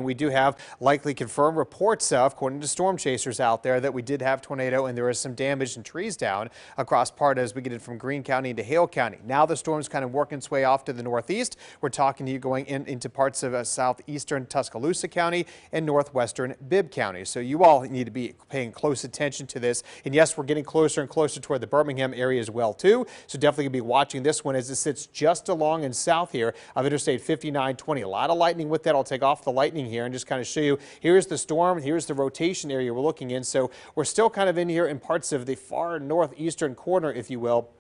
We do have likely confirmed reports, according to storm chasers out there, that we did have tornado and there is some damage and trees down across part as we get it from Greene County into Hale County. Now the storm's kind of working its way off to the northeast. We're talking to you going into parts of southeastern Tuscaloosa County and northwestern Bibb County. So you all need to be paying close attention to this. And yes, we're getting closer and closer toward the Birmingham area as well too. So definitely gonna be watching this one as it sits just along and south here of Interstate 5920. A lot of lightning with that. I'll take off the lightning here and just kind of show you, here's the storm, here's the rotation area we're looking in. So we're still kind of in here in parts of the far northeastern corner, if you will,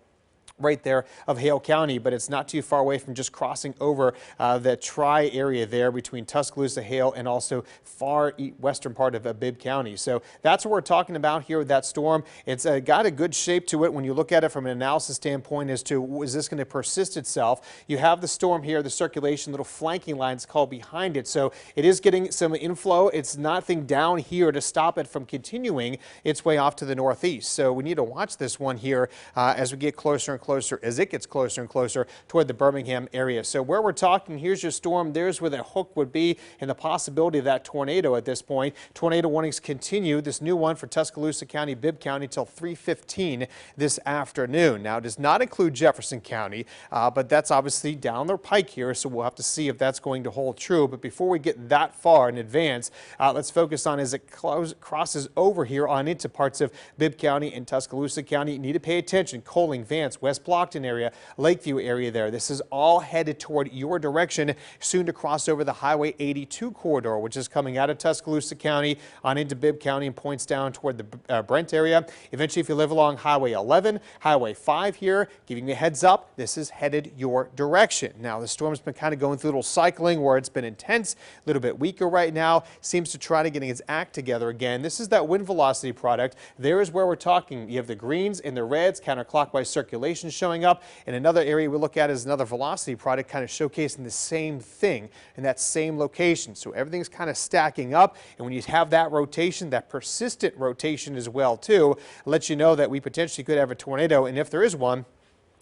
right there of Hale County, but it's not too far away from just crossing over the tri-area there between Tuscaloosa, Hale, and also far western part of Bibb County. So that's what we're talking about here with that storm. It's got a good shape to it when you look at it from an analysis standpoint as to, is this going to persist itself? You have the storm here, the circulation, little flanking lines called behind it. So it is getting some inflow. It's nothing down here to stop it from continuing its way off to the northeast. So we need to watch this one here as we get closer and closer, as it gets closer and closer toward the Birmingham area. So where we're talking, here's your storm, there's where the hook would be and the possibility of that tornado at this point. Tornado warnings continue. This new one for Tuscaloosa County, Bibb County till 3:15 this afternoon. Now it does not include Jefferson County, but that's obviously down the pike here, so we'll have to see if that's going to hold true. But before we get that far in advance, let's focus on as it crosses over here on into parts of Bibb County and Tuscaloosa County. You need to pay attention. Coaling, Vance, West Blockton area, Lakeview area there. This is all headed toward your direction, soon to cross over the Highway 82 corridor, which is coming out of Tuscaloosa County on into Bibb County and points down toward the Brent area. Eventually, if you live along Highway 11, Highway 5 here, giving you a heads up, this is headed your direction. Now, the storm's been kind of going through a little cycling where it's been intense, a little bit weaker right now, seems to try to getting its act together again. This is that wind velocity product. There is where we're talking. You have the greens and the reds, counterclockwise circulation showing up, and another area we look at is another velocity product kind of showcasing the same thing in that same location. So everything's kind of stacking up, and when you have that rotation, that persistent rotation as well too, it lets you know that we potentially could have a tornado, and if there is one,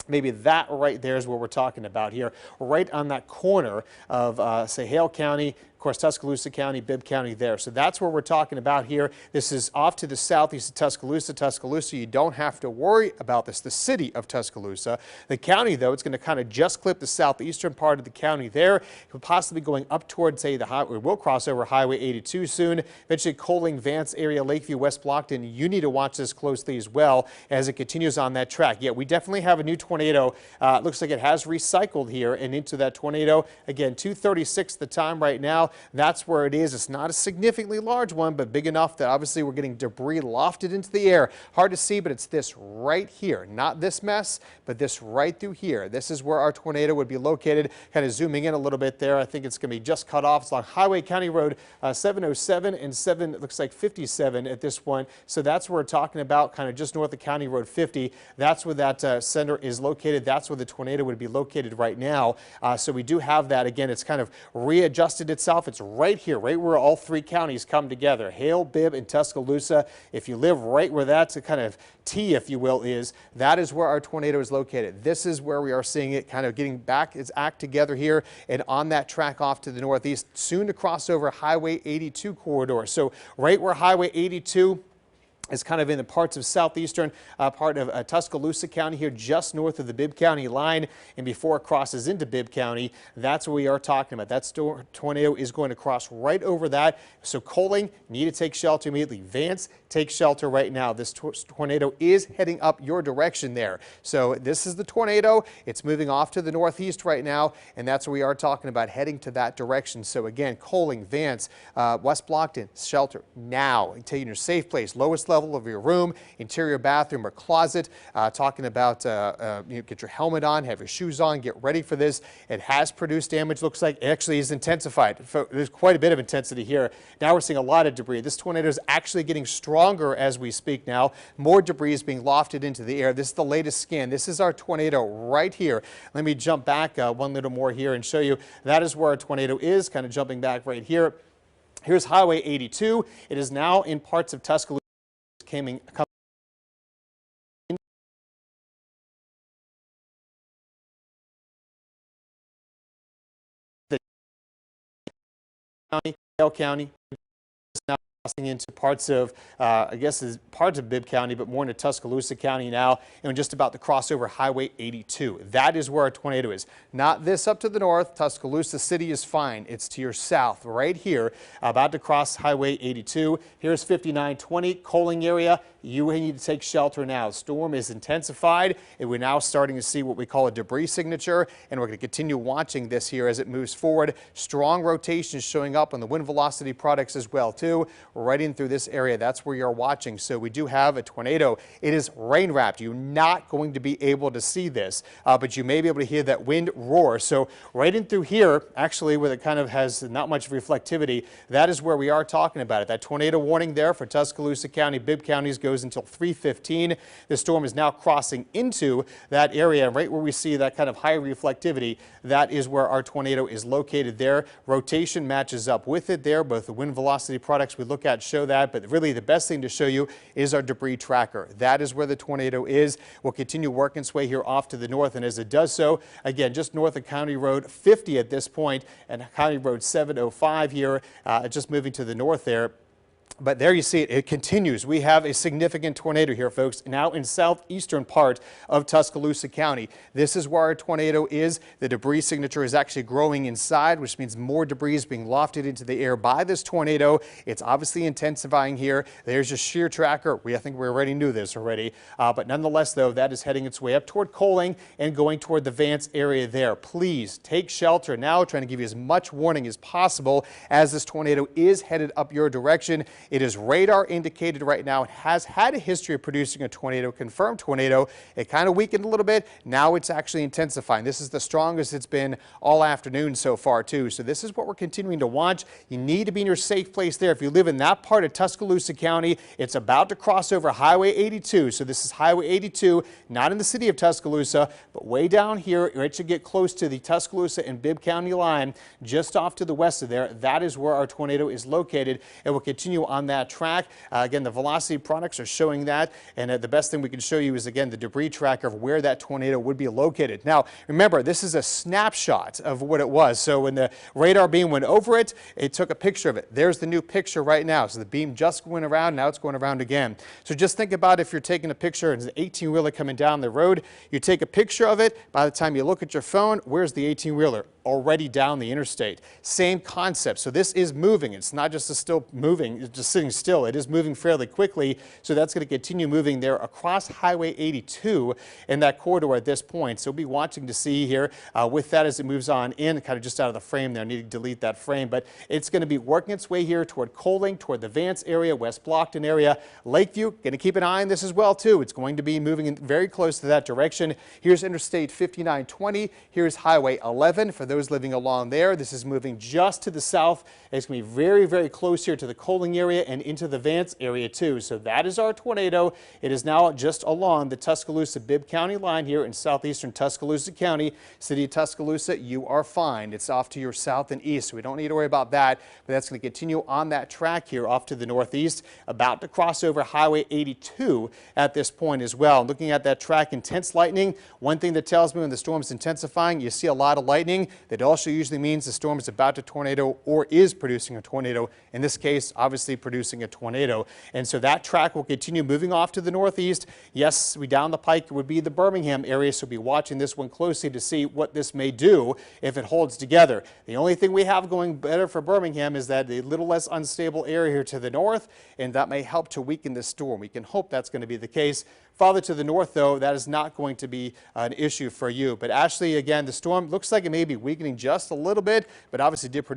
maybe that right there is what we're talking about here, right on that corner of, say, Hale County, of course, Tuscaloosa County, Bibb County there. So that's where we're talking about here. This is off to the southeast of Tuscaloosa. Tuscaloosa, you don't have to worry about this, the city of Tuscaloosa. The county, though, it's going to kind of just clip the southeastern part of the county there. It will possibly going up towards, say, the highway. We'll cross over Highway 82 soon. Eventually, Coaling, Vance area, Lakeview, West Blockton. You need to watch this closely as well as it continues on that track. Yeah, we definitely have a new tornado. It looks like it has recycled here and into that tornado. Again, 2:36 the time right now. That's where it is. It's not a significantly large one, but big enough that obviously we're getting debris lofted into the air. Hard to see, but it's this right here. Not this mess, but this right through here. This is where our tornado would be located. Kind of zooming in a little bit there. I think it's going to be just cut off. It's on Highway County Road 707 and 7, it looks like 57 at this one. So that's where we're talking about, kind of just north of County Road 50. That's where that center is located. That's where the tornado would be located right now. So we do have that. Again, it's kind of readjusted itself. It's right here, right where all three counties come together, Hale, Bibb, and Tuscaloosa. If you live right where that's a kind of T, if you will, is, that is where our tornado is located. This is where we are seeing it kind of getting back its act together here and on that track off to the northeast, soon to cross over Highway 82 corridor. So right where Highway 82 is kind of in the parts of southeastern part of Tuscaloosa County here, just north of the Bibb County line, and before it crosses into Bibb County, that's what we are talking about. That tornado is going to cross right over that. So Coaling, need to take shelter immediately. Vance, take shelter right now. This tornado is heading up your direction there. So this is the tornado. It's moving off to the northeast right now, and that's what we are talking about, heading to that direction. So again, Coaling, Vance, West Blockton, shelter now until you're in your safe place, lowest level of your room, interior bathroom or closet. Talking about get your helmet on, have your shoes on, get ready for this. It has produced damage. Looks like it actually is intensified. There's quite a bit of intensity here. Now we're seeing a lot of debris. This tornado is actually getting stronger as we speak now. More debris is being lofted into the air. This is the latest scan. This is our tornado right here. Let me jump back one little more here and show you. That is where our tornado is, kind of jumping back right here. Here's Highway 82. It is now in parts of Tuscaloosa. Coming Hale County, now crossing into parts of, I guess, parts of Bibb County, but more into Tuscaloosa County now, and just about to cross over Highway 82. That is where our tornado is. Not this up to the north. Tuscaloosa City is fine. It's to your south, right here, about to cross Highway 82. Here's 5920, coaling area. You need to take shelter now. Storm is intensified, and we're now starting to see what we call a debris signature, and we're going to continue watching this here as it moves forward. Strong rotations showing up on the wind velocity products as well, too. Right in through this area. That's where you're watching. So we do have a tornado. It is rain wrapped. You're not going to be able to see this, but you may be able to hear that wind roar. So right in through here, actually, where it kind of has not much reflectivity, that is where we are talking about it. That tornado warning there for Tuscaloosa County, Bibb counties goes until 3:15. The storm is now crossing into that area, right where we see that kind of high reflectivity. That is where our tornado is located there. Rotation matches up with it there. Both the wind velocity products we look at show that, but really the best thing to show you is our debris tracker. That is where the tornado is. We'll continue working its way here off to the north, and as it does so, again, just north of County Road 50 at this point, and County Road 705 here, just moving to the north there. But there you see it. It continues. We have a significant tornado here, folks, now in southeastern part of Tuscaloosa County. This is where our tornado is. The debris signature is actually growing inside, which means more debris is being lofted into the air by this tornado. It's obviously intensifying here. There's your shear tracker. I think we already knew this already. But nonetheless, though, that is heading its way up toward Coaling and going toward the Vance area there. Please take shelter now, trying to give you as much warning as possible as this tornado is headed up your direction. It is radar indicated right now. It has had a history of producing a tornado, confirmed tornado. It kind of weakened a little bit. Now it's actually intensifying. This is the strongest it's been all afternoon so far, too. So this is what we're continuing to watch. You need to be in your safe place there. If you live in that part of Tuscaloosa County, it's about to cross over Highway 82. So this is Highway 82, not in the city of Tuscaloosa, but way down here. It should get close to the Tuscaloosa and Bibb County line, just off to the west of there. That is where our tornado is located, and we'll continue on that track. Again, the velocity products are showing that, and the best thing we can show you is, again, the debris tracker of where that tornado would be located. Now, remember, this is a snapshot of what it was. So when the radar beam went over it, it took a picture of it. There's the new picture right now. So the beam just went around, now it's going around again. So just think about if you're taking a picture and it's an 18-wheeler coming down the road, you take a picture of it. By the time you look at your phone, where's the 18-wheeler? Already down the interstate. Same concept. So this is moving. It's not just still moving, it's just sitting still. It is moving fairly quickly. So that's going to continue moving there across Highway 82 in that corridor at this point. So we'll be watching to see here with that as it moves on in, kind of just out of the frame there. I need to delete that frame, but it's going to be working its way here toward Coaling, toward the Vance area, West Blockton area, Lakeview. Going to keep an eye on this as well, too. It's going to be moving in very close to that direction. Here's Interstate 5920. Here's Highway 11 for those living along there. This is moving just to the south. It's going to be very, very close here to the Coaling area and into the Vance area too. So that is our tornado. It is now just along the Tuscaloosa-Bibb County line here in southeastern Tuscaloosa County. City of Tuscaloosa, you are fine. It's off to your south and east, so we don't need to worry about that. But that's going to continue on that track here off to the northeast, about to cross over Highway 82 at this point as well. Looking at that track, intense lightning. One thing that tells me when the storm is intensifying, you see a lot of lightning. That also usually means the storm is about to tornado or is producing a tornado. In this case, obviously producing a tornado. And so that track will continue moving off to the northeast. Yes, down the pike would be the Birmingham area, so be watching this one closely to see what this may do if it holds together. The only thing we have going better for Birmingham is that a little less unstable area here to the north, and that may help to weaken the storm. We can hope that's going to be the case. Farther to the north, though, that is not going to be an issue for you. But Ashley, again, the storm looks like it may be weakening just a little bit, but obviously did produce